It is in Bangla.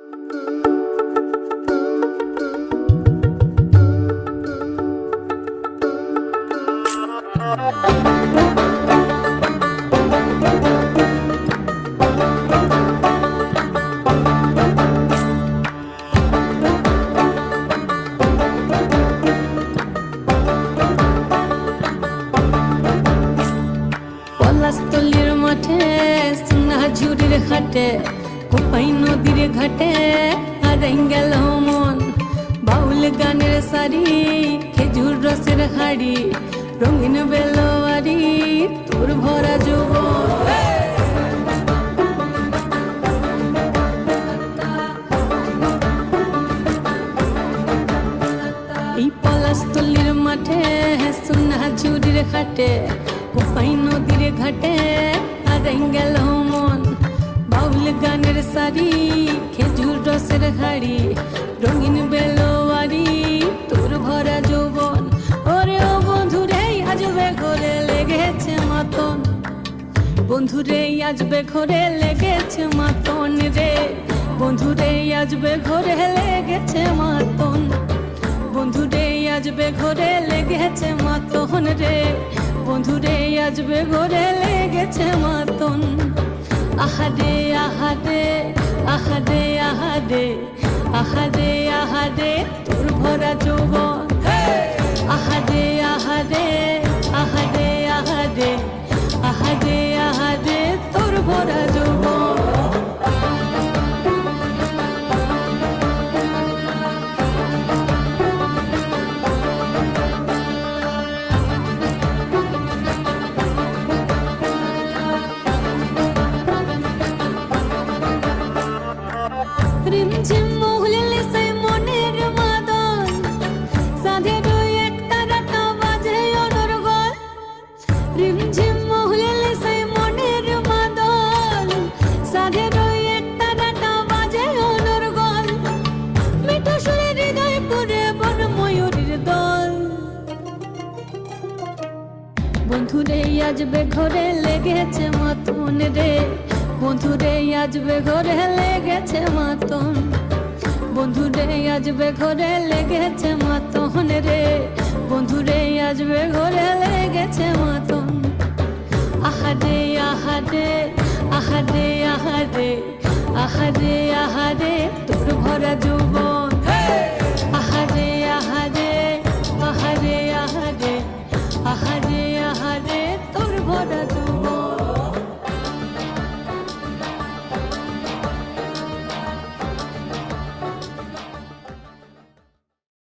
পলাশতলির মাঠে সোনাঝুরির ঘাটে কোপাই নদীর ঘাটে হারাই গেল মন। বাউল গানের সারি খেজুর রসের হাড়ি রঙিন বেলোয়ারি তোর ভরা যৌবন। এই পলাশতলির মাঠে সোনাঝুরির ঘাটে কোপাই নদীর ঘাটে হারাই গেল মন। বাউল গানের সারি খেজুর রসের হাড়ি রঙিন বেলোয়ারি তোর ভরা যৌবন। ওরে ও বন্ধুরে আজবে ঘরে লেগেছে মাতন, বন্ধুরে আজবে ঘরে লেগেছে মাতন রে, বন্ধুরে আজবে ঘরে লেগেছে মাতন, বন্ধুরে আজবে ঘরে লেগেছে মাতন রে, বন্ধুরে আজবে ঘরে লেগেছে মাতন। আহারে আহারে আহারে আহারে আহারে আহারে তোর ভরা যৌবন। আহারে আহারে আহারে আহারে আহারে আহারে তোর ভরা যৌবন। রিমঝিম মহুলিলে সেই মনের মাদল, সাধের এক তারাটা বাজে অনর্গল। রিমঝিম মহুলিলে সেই মনের মাদল, সাধের এক তারাটা বাজে অনর্গল। মিঠো সুরে হৃদয় পুরে বন ময়ূরীর দল। বন্ধুরে আজবে ঘরে লেগেছে মাতন রে, বন্ধুরে আজবে ঘরে লেগেছে মাতন, বন্ধুরে আজবে ঘরে লেগেছে মাতন রে, বন্ধুরে আজবে ঘরে লেগেছে মাতন। আহারে আহারে আহারে আহারে আহারে আহারে